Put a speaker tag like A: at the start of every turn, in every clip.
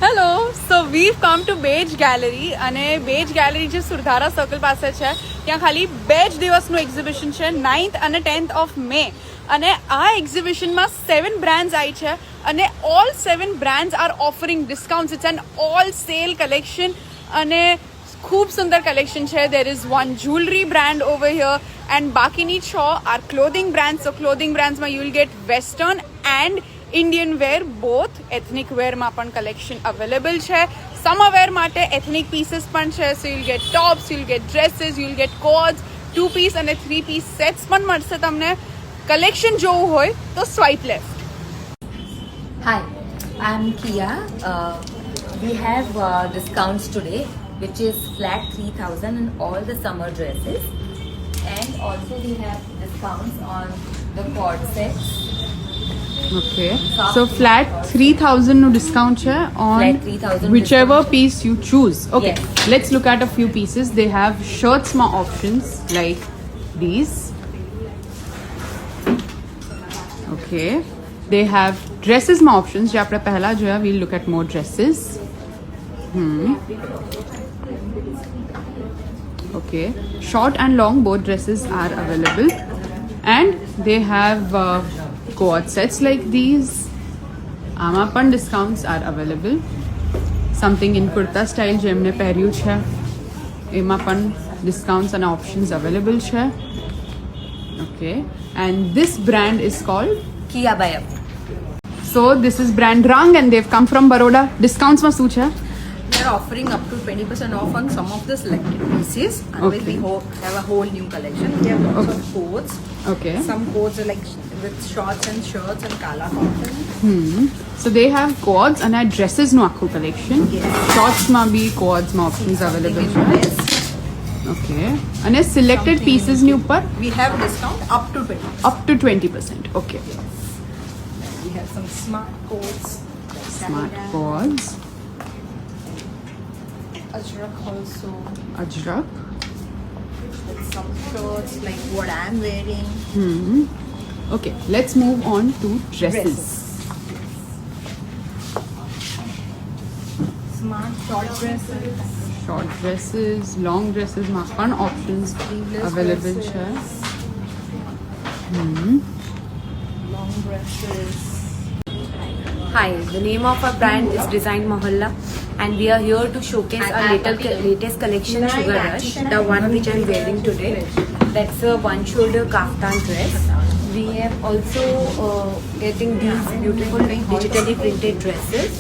A: Hello so we've come to badge gallery અને badge gallery જે Surdhara circle પાસે છે ત્યાં ખાલી 2 જ દિવસનું એક્ઝિબિશન છે 9th અને 10th ઓફ મે અને આ એક્ઝિબિશનમાં 7 બ્રાન્ડ્સ આવી છે અને all 7 brands are offering discounts it's an all sale collection અને ખૂબ સુંદર કલેક્શન છે there is one jewellery brand over here and બાકીની 6 are clothing brands so clothing બ્રાન્ડ્સમાં you will get western and Indian wear both ethnic વેરમાં પણ collection available છે summer wear માટે એથનિક પીસીસ પણ છે so you'll get tops you'll get dresses you'll get coords 2 piece અને 3 piece sets પણ મળશે તમને કલેક્શન જોવું હોય તો swipe left.
B: Hi, I'm Kia. We have discounts today, which is flat 3,000 on all the summer dresses, and also we have discounts on the cord sets.
A: Okay so flat 3000 નું discount છે on
B: Flat 3,000
A: whichever
B: discount.
A: piece you choose. Okay,
B: Yes.
A: let's look at a few pieces. They have shirts more options like these. Okay, they have dresses more options. જે આપણે પહેલા જોયા we'll look at more dresses. Okay, short and long both dresses are available and they have quad sets like these. આમાં પણ discounts are available. Something in kurta style જે એમને પહેર્યું છે એમાં પણ discounts and options available છે. Okay, and this brand is called
B: Kia by Up.
A: so this is brand Rang and they've come from Baroda. Discounts માં શું છે?
C: We are offering up to 20% off on some of the selected pieces. And
A: Okay.
C: we have a whole new collection. We have lots of coats.
A: Okay.
C: Some coats are like with shorts and shirts and kala cotton.
A: So they have quads and આ dresses નું આખું collection.
C: Yes.
A: Shorts માં બી quads માં options available
C: Something in
A: છે.
C: dress.
A: Okay. અને selected
C: Something
A: pieces
C: in-
A: ની ઉપર
C: We have discount up to 20%.
A: up to 20%. Okay.
C: We have some smart coats.
A: Smart quads.
C: Ajrak also.
A: Ajrak.
C: With some shirts like what I'm wearing.
A: Okay, let's move on to dresses.
C: Smart short dresses.
A: Short dresses, long dresses માં પણ options
C: Sleeveless
A: available
C: dresses.
A: છે.
C: Long dresses.
B: Hi, the name of our brand is Design Mohalla, and we are here to showcase our latest collection, Sugar Rush, the one which I'm wearing today. That's a one-shoulder kaftan dress. We have also getting these beautiful digitally printed dresses.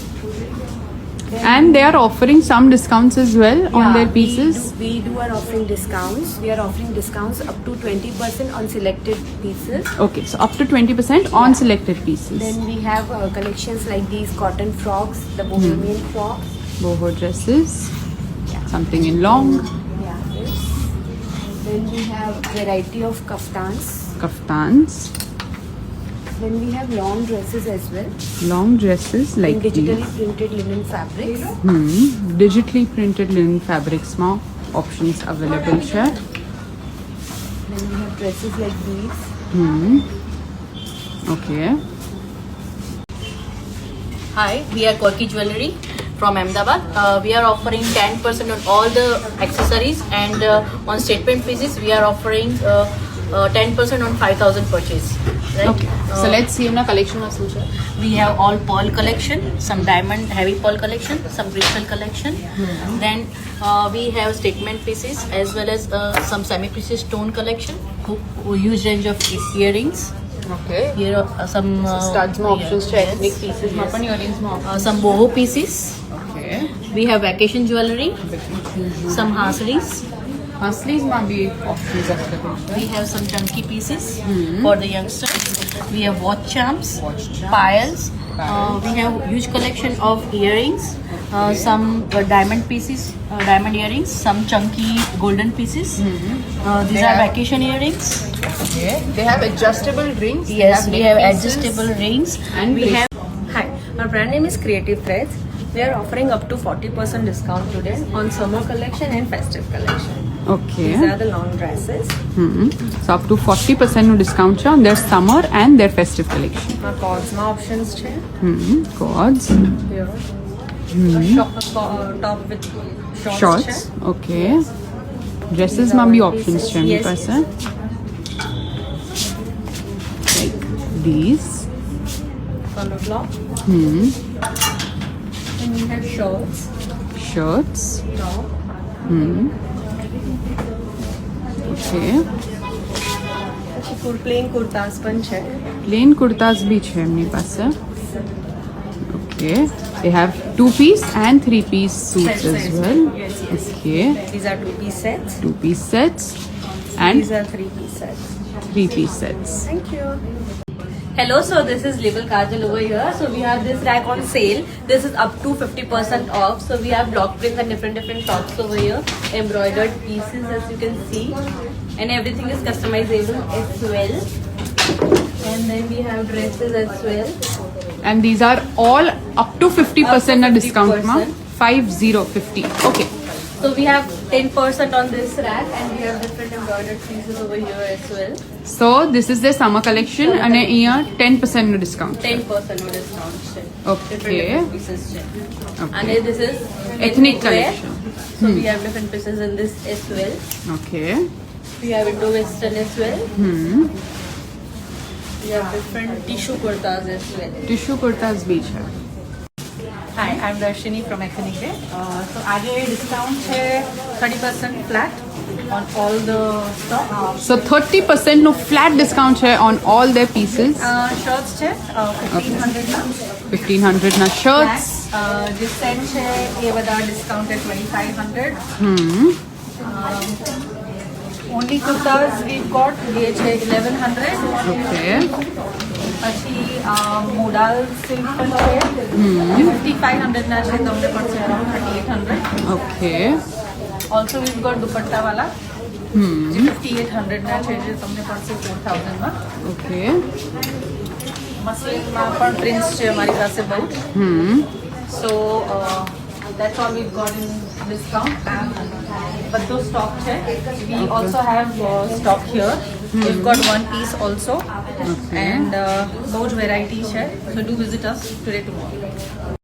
A: And they are offering some discounts as well on their pieces.
B: We do are offering discounts. We are offering discounts up to 20% on selected pieces.
A: Okay, so up to 20% on selected pieces.
B: Then we have collections like these cotton frocks, the bohemian frocks.
A: Boho dresses, something in long,
B: Yeah, this. Then we have variety of kaftans.
A: kaftans,
B: Then we have long dresses as well.
A: long dresses like
B: in digitally
A: these.
B: printed linen fabrics.
A: Digitally printed linen fabrics માં options available છે.
B: Then we have dresses like these.
A: Okay.
D: Hi, we are Korki Jewelry from Ahmedabad. We are offering 10% on all the accessories and on statement pieces we are offering 10% on 5,000 purchase. Right?
A: Okay. So let's see એમના collection માં શું છે.
D: We have all pearl collection, some diamond heavy pearl collection, some crystal collection. Then we have statement pieces as well as some semi-precious stone collection. Huge range of earrings.
A: Okay.
D: Here are some
A: Studs માં options છે.
D: yes,
A: Ethnic pieces માં પણ earrings માં options.
D: some boho pieces.
A: Okay.
D: We have vacation jewelry, some hasris.
A: Haslis માં બી options available છે.
D: We have some chunky pieces for the youngsters. We have watch charms, piles. We have huge collection of earrings, some diamond pieces, diamond earrings, some chunky golden pieces. These are vacation earrings.
A: Okay. They have adjustable rings. they
D: Yes, we
A: neck
D: have
A: pieces.
D: adjustable rings.
A: And
D: we have
C: Hi, our brand name is Creative Threads. We are offering up to 40% discount today on summer collection and festive collection.
A: Okay.
C: These are the long dresses.
A: So up to 40% નું discount છે on their summer and their festive collection.
C: Our cords options છે.
A: Cords.
C: Here. Top with
A: shorts okay ડ્રેસીસમાં બી options છે એમની
C: Yes,
A: પાસે like this
C: color block.
A: Hmm.
C: And we have shorts,
A: shirts
C: top,
A: okay
C: પછી plain kurtas પણ છે.
A: Plane kurtas બી છે એમની પાસે okay they have 2-piece and 3-piece suits
C: Sets
A: as
C: as
A: well
C: well. Yes, yes.
A: okay
C: These are 2-piece sets.
A: 2-piece sets and
C: These are 3-piece sets.
A: 3-piece sets
C: Thank you. Hello, so this is Label Kajal over here. So we have this rack on sale. This is up to 50% off. So we have block prints and different tops over here. Embroidered pieces as you can see. And everything is customizable as well. And then we have dresses as well.
A: and these are all up to 50% na discount ma
C: 50%.
A: 50 okay
C: So we have 10% on this rack and we have different embroidered pieces over here as well.
A: so this is the summer collection and here 10% no discount
C: 10% on discount.
A: Okay.
C: Different pieces.
A: Okay.
C: And then this is
A: Ethnic
C: wear.
A: collection.
C: So we have different pieces in this as well.
A: okay
C: We have Indo-Western as well. We have different tissue kurtas as well.
A: tissue kurtas bhi hai
E: Hi, I'm Darshini from Ethnic Wear. So આજે discount છે 30% flat on all the stock.
A: so 30% no flat discount hai on all their pieces
E: shirts છે 1500 ના
A: 1500 na shirts
E: જે set છે એ બધા discount છે 2500. Only કુર્તાઝ we got એ છે 1100.
A: okay
E: પછી મોડાલ સિલ્ક પણ છે જે 5500 ના છે તમને પડશે around 3800.
A: okay
E: also we got દુપટ્ટાવાલા જે 5800 ના છે જે તમને પડશે 4000 માં.
A: okay
E: મસલિનમાં પણ પ્રિન્ટ્સ છે અમારી પાસે બહુ. સો that's all we've got in discount. બધો સ્ટોક છે. We also have stock here. We've got one piece also.
A: Okay.
E: And બહુ જ વેરાયટી છે. So do visit us today tomorrow.